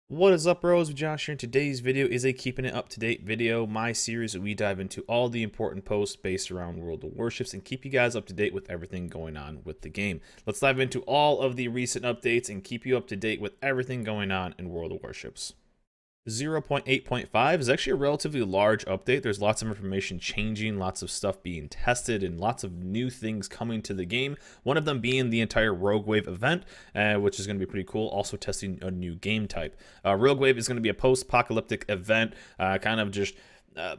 What is up, bros? Josh here, and today's video is a keeping it up to date video, my series where we dive into all the important posts based around World of Warships and keep you guys up to date with everything going on with the game. Let's dive into all of the recent updates and keep you up to date with everything going on in World of Warships. 0.8.5 is actually a relatively large update. There's lots of information changing, lots of stuff being tested, and lots of new things coming to the game. One of them being the entire Rogue Wave event, which is going to be pretty cool. Also testing a new game type. Rogue Wave is going to be a post-apocalyptic event, kind of just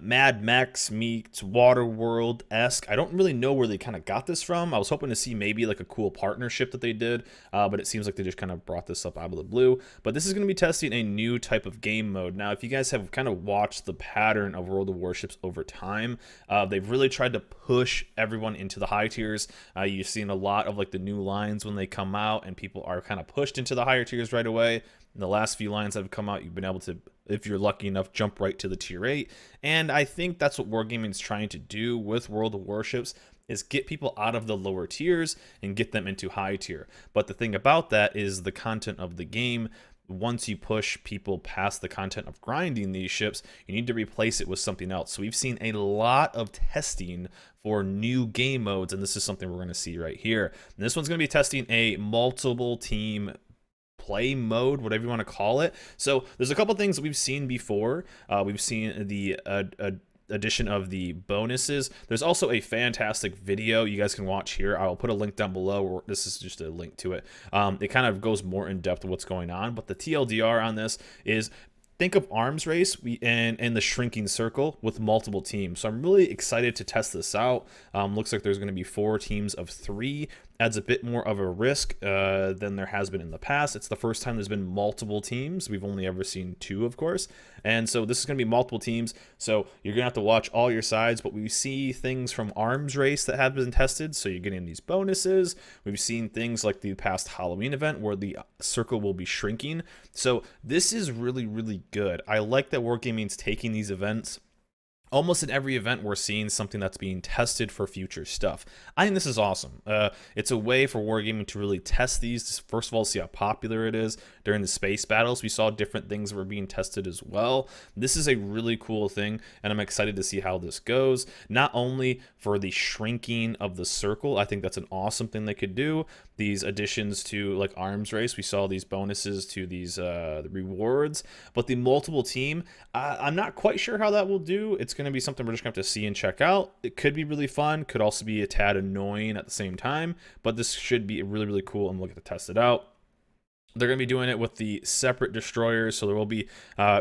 Mad Max meets Waterworld-esque. I don't really know where they kind of got this from. I was hoping to see maybe like a cool partnership that they did, but it seems like they just kind of brought this up out of the blue. But this is going to be testing a new type of game mode. Now, if you guys have kind of watched the pattern of World of Warships over time, they've really tried to push everyone into the high tiers. You've seen a lot of like the new lines when they come out, and people are kind of pushed into the higher tiers right away. In the last few lines that have come out, you've been able to, if you're lucky enough, jump right to the tier 8. And I think that's what Wargaming is trying to do with World of Warships, is get people out of the lower tiers and get them into high tier. But the thing about that is the content of the game. Once you push people past the content of grinding these ships, you need to replace it with something else. So we've seen a lot of testing for new game modes, and this is something we're going to see right here. And this one's going to be testing a multiple team play mode, whatever you want to call it. So there's a couple things that we've seen before. We've seen the addition of the bonuses. There's also a fantastic video you guys can watch here. I'll put a link down below, or this is just a link to it. It kind of goes more in depth of what's going on, but the TLDR on this is, think of arms race and the shrinking circle with multiple teams. So I'm really excited to test this out. Looks like there's going to be 4 teams of 3. Adds a bit more of a risk than there has been in the past. It's the first time there's been multiple teams. We've only ever seen 2, of course. And so this is going to be multiple teams. So you're going to have to watch all your sides. But we see things from arms race that have been tested. So you're getting these bonuses. We've seen things like the past Halloween event where the circle will be shrinking. So this is really, really good. I like that Wargaming's taking these events. Almost in every event, we're seeing something that's being tested for future stuff. I think this is awesome. It's a way for Wargaming to really test these. First of all, see how popular it is. During the space battles, we saw different things that were being tested as well. This is a really cool thing, and I'm excited to see how this goes. Not only for the shrinking of the circle, I think that's an awesome thing they could do. These additions to like arms race, we saw these bonuses to these the rewards, but the multiple team, I'm not quite sure how that will do. It's going to be something we're just going to have to see and check out. It could be really fun, could also be a tad annoying at the same time, but this should be really, really cool, and we'll get to test it out. They're going to be doing it with the separate destroyers, so there will be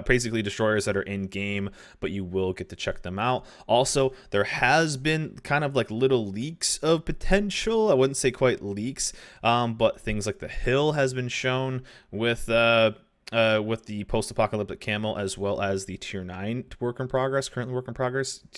basically destroyers that are in game, but you will get to check them out. Also, there has been kind of like little leaks of potential. I wouldn't say quite leaks, but things like the hill has been shown with the post-apocalyptic camo, as well as the tier 9 currently work in progress,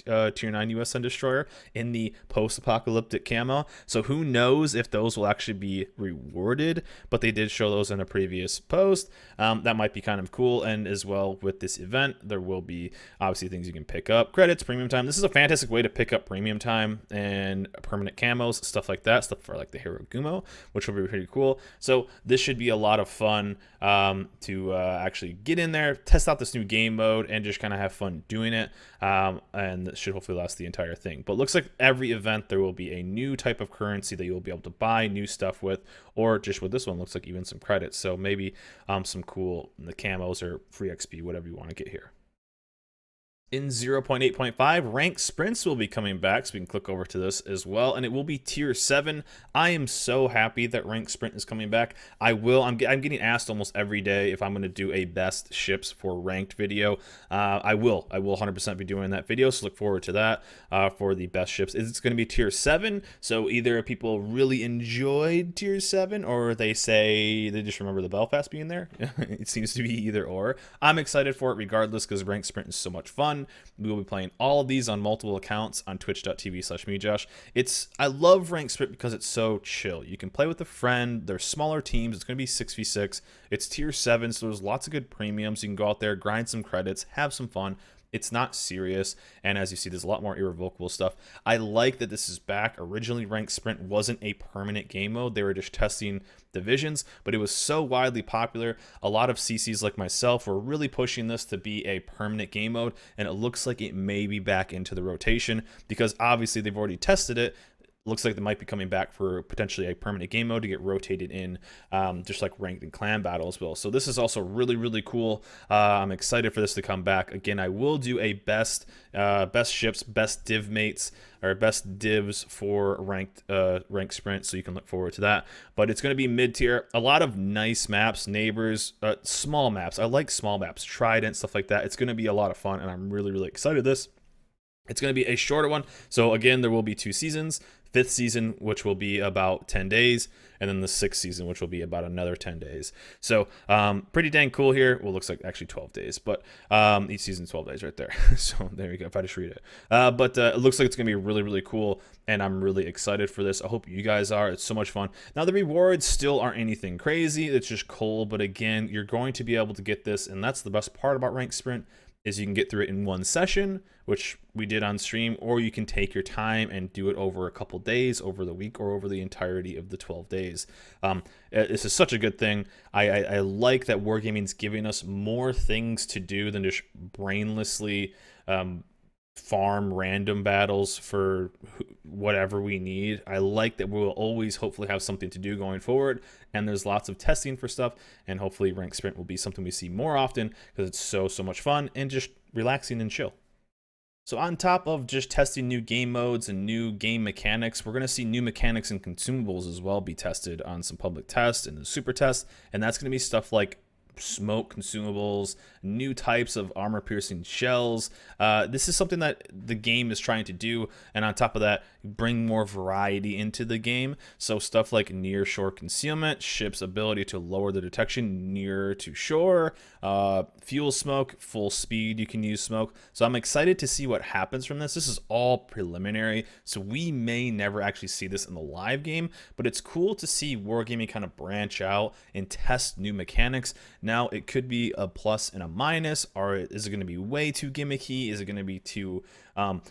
tier 9 USN destroyer in the post-apocalyptic camo. So who knows if those will actually be rewarded, but they did show those in a previous post. That might be kind of cool. And as well with this event, there will be obviously things you can pick up, credits, premium time. This is a fantastic way to pick up premium time and permanent camos, stuff like that, stuff for like the hero gumo, which will be pretty cool. So this should be a lot of fun to actually get in there, test out this new game mode, and just kind of have fun doing it. And that should hopefully last the entire thing. But looks like every event there will be a new type of currency that you'll be able to buy new stuff with, or just with this one, looks like even some credits. So maybe some cool the camos or free XP, whatever you want to get here. In 0.8.5, ranked sprints will be coming back, so we can click over to this as well, and it will be tier 7. I am so happy that ranked sprint is coming back. I'm getting asked almost every day if I'm going to do a best ships for ranked video. I will 100% be doing that video, so look forward to that for the best ships. It's going to be tier 7, so either people really enjoyed tier 7, or they say they just remember the Belfast being there. It seems to be either or. I'm excited for it regardless, because ranked sprint is so much fun. We will be playing all of these on multiple accounts on twitch.tv/mejosh. I love ranked sprint because it's so chill. You can play with a friend. There's smaller teams. It's going to be 6v6. It's tier 7, so there's lots of good premiums. You can go out there, grind some credits, have some fun. It's not serious, and as you see, there's a lot more irrevocable stuff. I like that this is back. Originally, Ranked Sprint wasn't a permanent game mode. They were just testing divisions, but it was so widely popular. A lot of CCs like myself were really pushing this to be a permanent game mode, and it looks like it may be back into the rotation because obviously they've already tested it. Looks like they might be coming back for potentially a permanent game mode to get rotated in, just like ranked and clan battles will. So this is also really, really cool. I'm excited for this to come back. Again, I will do a best ships, best div mates, or best divs for ranked sprint, so you can look forward to that. But it's going to be mid-tier. A lot of nice maps, neighbors, small maps. I like small maps, Trident, stuff like that. It's going to be a lot of fun, and I'm really, really excited this. It's going to be a shorter one. So again, there will be 2 seasons. 5th season, which will be about 10 days, and then the 6th season, which will be about another 10 days. So pretty dang cool here. Well, looks like actually 12 days, but each season's 12 days right there. So there you go, if I just read it. But it looks like it's going to be really, really cool, and I'm really excited for this. I hope you guys are. It's so much fun. Now, the rewards still aren't anything crazy. It's just cool, but again, you're going to be able to get this, and that's the best part about Ranked Sprint, is you can get through it in one session, which we did on stream, or you can take your time and do it over a couple days, over the week, or over the entirety of the 12 days. This is such a good thing. I like that Wargaming's giving us more things to do than just brainlessly farm random battles for whatever we need. I like that we'll always hopefully have something to do going forward, and there's lots of testing for stuff, and hopefully Ranked Sprint will be something we see more often because it's so much fun and just relaxing and chill. So on top of just testing new game modes and new game mechanics, we're going to see new mechanics and consumables as well be tested on some public tests and the super tests, and that's going to be stuff like smoke consumables, new types of armor piercing shells. This is something that the game is trying to do, and on top of that, bring more variety into the game. So stuff like near shore concealment, ship's ability to lower the detection near to shore, fuel smoke, full speed, you can use smoke. So I'm excited to see what happens from this. This is all preliminary, so we may never actually see this in the live game, but it's cool to see Wargaming kind of branch out and test new mechanics. Now, it could be a plus and a minus, or is it going to be way too gimmicky? Is it going to be too,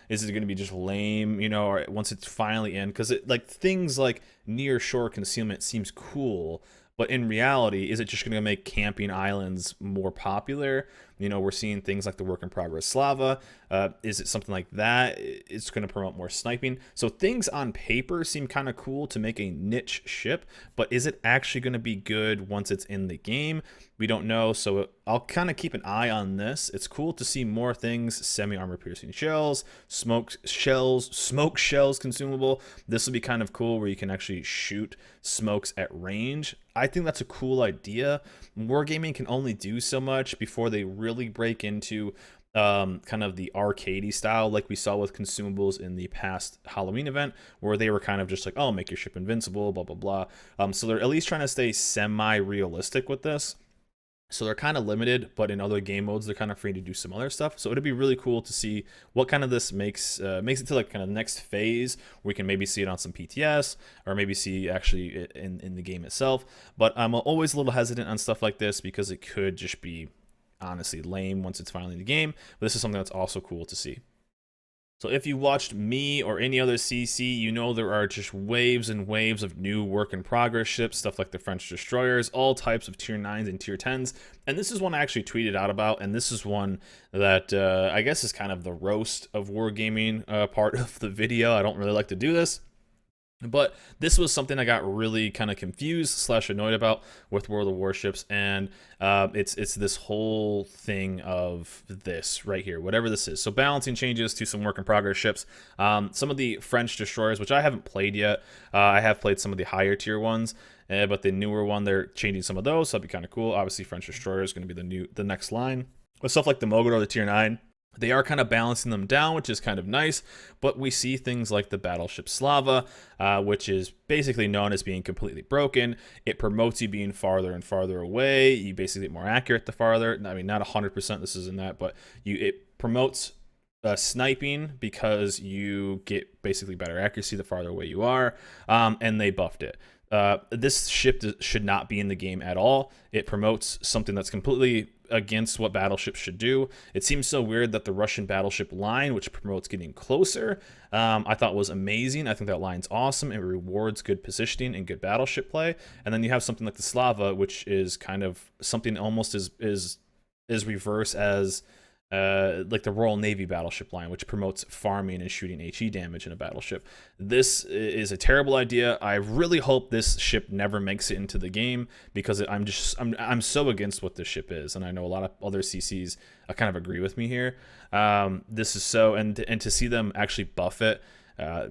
is it going to be just lame, you know, or once it's finally in? Because like things like near shore concealment seems cool, but in reality, is it just going to make camping islands more popular? You know, we're seeing things like the work in progress Slava. Is it something like that? It's going to promote more sniping. So things on paper seem kind of cool to make a niche ship, but is it actually going to be good once it's in the game? We don't know. So I'll kind of keep an eye on this. It's cool to see more things, semi-armor piercing shells, smoke shells consumable. This will be kind of cool where you can actually shoot smokes at range. I think that's a cool idea. Wargaming can only do so much before they really break into kind of the arcadey style like we saw with consumables in the past Halloween event, where they were kind of just like, oh, make your ship invincible, blah, blah, blah. So they're at least trying to stay semi-realistic with this. So they're kind of limited, but in other game modes, they're kind of free to do some other stuff. So it'd be really cool to see what kind of this makes it to like kind of next phase where we can maybe see it on some PTS or maybe see actually in the game itself. But I'm always a little hesitant on stuff like this because it could just be honestly lame once it's finally in the game. But this is something that's also cool to see. So if you watched me or any other CC, you know there are just waves and waves of new work in progress ships, stuff like the French destroyers, all types of tier 9s and tier 10s. And this is one I actually tweeted out about, and this is one that I guess is kind of the roast of Wargaming part of the video. I don't really like to do this. But this was something I got really kind of confused / annoyed about with World of Warships, and it's this whole thing of this right here, whatever this is. So balancing changes to some work in progress ships. Some of the French destroyers, which I haven't played yet. I have played some of the higher tier ones, but the newer one, they're changing some of those, so that'd be kind of cool. Obviously, French destroyer is going to be the next line. With stuff like the Mogador, the tier 9. They are kind of balancing them down, which is kind of nice, but we see things like the battleship Slava, which is basically known as being completely broken. It promotes you being farther and farther away. You basically get more accurate the farther. I mean, not 100%, this isn't that, but it promotes sniping because you get basically better accuracy the farther away you are, and they buffed it. This ship should not be in the game at all. It promotes something that's completely against what battleships should do. It seems so weird that the Russian battleship line, which promotes getting closer, I thought was amazing. I think that line's awesome. It rewards good positioning and good battleship play. And then you have something like the Slava, which is kind of something almost is reverse as like the Royal Navy battleship line, which promotes farming and shooting HE damage in a battleship. This is a terrible idea. I really hope this ship never makes it into the game, because I'm so against what this ship is, and I know a lot of other CCs kind of agree with me here. This is so, and to see them actually buff it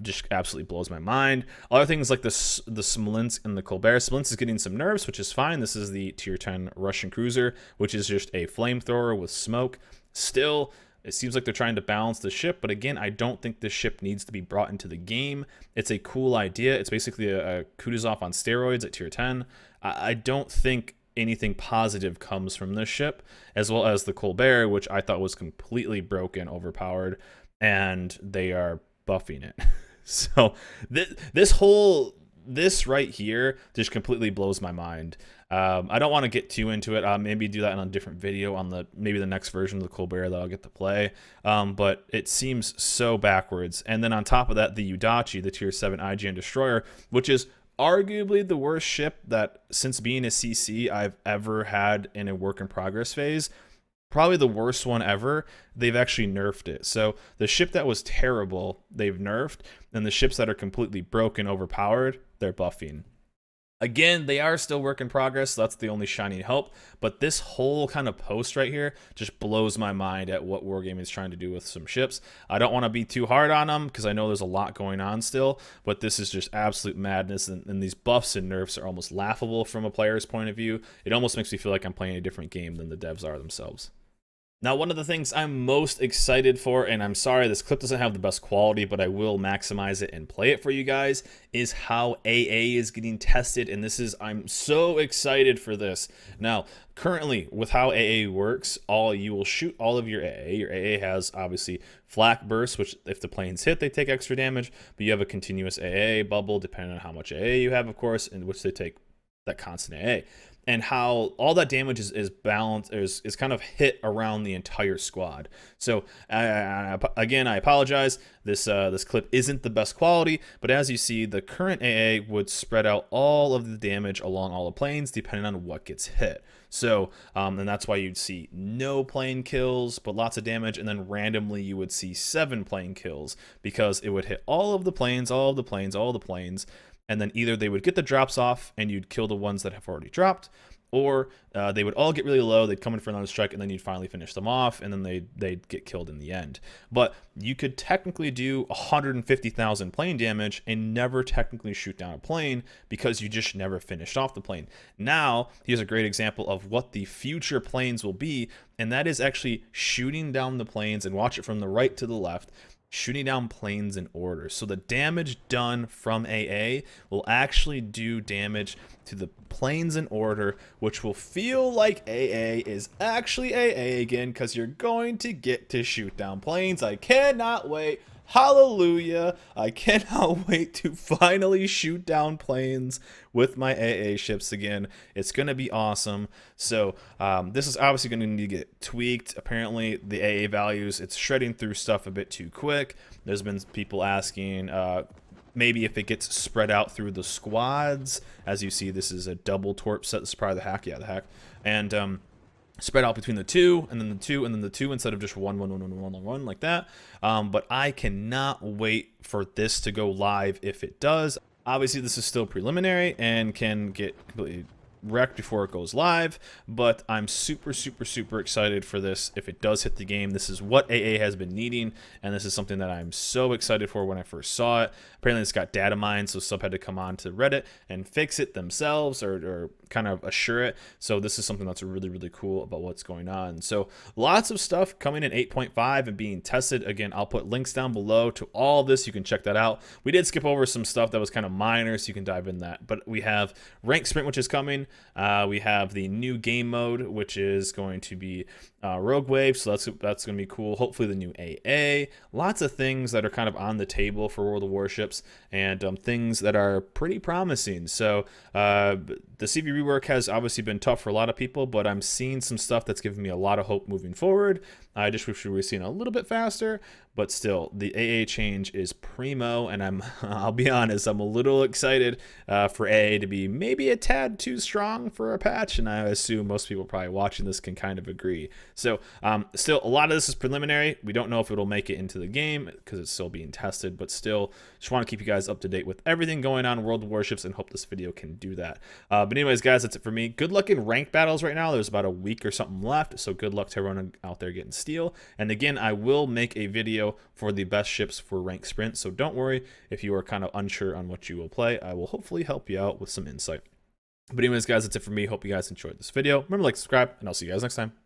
just absolutely blows my mind. Other things like the Smolensk and the Colbert. Smolensk is getting some nerfs, which is fine. This is the tier 10 Russian cruiser, which is just a flamethrower with smoke. Still, it seems like they're trying to balance the ship, but again, I don't think this ship needs to be brought into the game. It's a cool idea. It's basically a Kutuzov on steroids at tier 10. I don't think anything positive comes from this ship, as well as the Colbert, which I thought was completely broken, overpowered, and they are buffing it. So this right here just completely blows my mind. I don't want to get too into it. I'll maybe do that in a different video on maybe the next version of the Colbert that I'll get to play. But it seems so backwards. And then on top of that, the Udachi, the tier 7 IGN destroyer, which is arguably the worst ship that, since being a CC, I've ever had in a work in progress phase. Probably the worst one ever. They've actually nerfed it. So the ship that was terrible, they've nerfed, and the ships that are completely broken, overpowered, they're buffing. Again, they are still work in progress, so that's the only shining hope. But this whole kind of post right here just blows my mind at what Wargaming is trying to do with some ships. I don't want to be too hard on them, because I know there's a lot going on still, but this is just absolute madness, and these buffs and nerfs are almost laughable from a player's point of view. It almost makes me feel like I'm playing a different game than the devs are themselves. Now, one of the things I'm most excited for, and I'm sorry this clip doesn't have the best quality, but I will maximize it and play it for you guys, is how AA is getting tested. And I'm so excited for this. Now, currently, with how AA works, you will shoot all of your AA. Your AA has, obviously, flak bursts, which if the planes hit, they take extra damage. But you have a continuous AA bubble, depending on how much AA you have, of course, in which they take that constant AA. And how all that damage is balanced, is kind of hit around the entire squad. So again, I apologize. This clip isn't the best quality, but as you see, the current AA would spread out all of the damage along all the planes, depending on what gets hit. So, and that's why you'd see no plane kills, but lots of damage, and then randomly you would see 7 plane kills, because it would hit all of the planes, all of the planes, all of the planes. And then either they would get the drops off and you'd kill the ones that have already dropped, or they would all get really low, they'd come in for another strike, and then you'd finally finish them off, and then they'd get killed in the end. But you could technically do 150,000 plane damage and never technically shoot down a plane, because you just never finished off the plane. Now, here's a great example of what the future planes will be, and that is actually shooting down the planes, and watch it from the right to the left, shooting down planes in order. So the damage done from AA will actually do damage to the planes in order, which will feel like AA is actually AA again, because you're going to get to shoot down planes. I cannot wait. Hallelujah. I cannot wait to finally shoot down planes with my AA ships again. It's going to be awesome. So this is obviously going to need to get tweaked. Apparently the AA values, it's shredding through stuff a bit too quick. There's been people asking maybe if it gets spread out through the squads. As you see, this is a double torp set. This is probably the hack. Yeah, the hack. And spread out between the 2, and then the 2, and then the 2, instead of just 1, 1, 1, 1, 1, 1, like that. But I cannot wait for this to go live if it does. Obviously, this is still preliminary and can get completely wrecked before it goes live, but I'm super excited for this. If it does hit the game, this is what AA has been needing, and this is something that I'm so excited for. When I first saw it, apparently it's got data mine, so sub had to come on to Reddit and fix it themselves, or kind of assure it. So this is something that's really cool about what's going on. So lots of stuff coming in 8.5 and being tested. Again, I'll put links down below to all of this. You can check that out. We did skip over some stuff that was kind of minor, so you can dive in that. But we have Rank Sprint, which is coming. We have the new game mode, which is going to be Rogue Wave, so that's going to be cool. Hopefully the new AA. Lots of things that are kind of on the table for World of Warships, and things that are pretty promising. So the CV rework has obviously been tough for a lot of people, but I'm seeing some stuff that's giving me a lot of hope moving forward. I just wish we were seeing a little bit faster, but still, the AA change is primo, and I'll be honest, I'm a little excited for AA to be maybe a tad too strong for a patch, and I assume most people probably watching this can kind of agree. So still, a lot of this is preliminary. We don't know if it'll make it into the game because it's still being tested, but still, just want to keep you guys up to date with everything going on in World of Warships and hope this video can do that. But anyways, guys, that's it for me. Good luck in ranked battles right now. There's about a week or something left, so good luck to everyone out there getting steel. And again, I will make a video for the best ships for ranked sprint, so don't worry if you are kind of unsure on what you will play. I will hopefully help you out with some insight. But anyways, guys, that's it for me. Hope you guys enjoyed this video. Remember to like, subscribe, and I'll see you guys next time.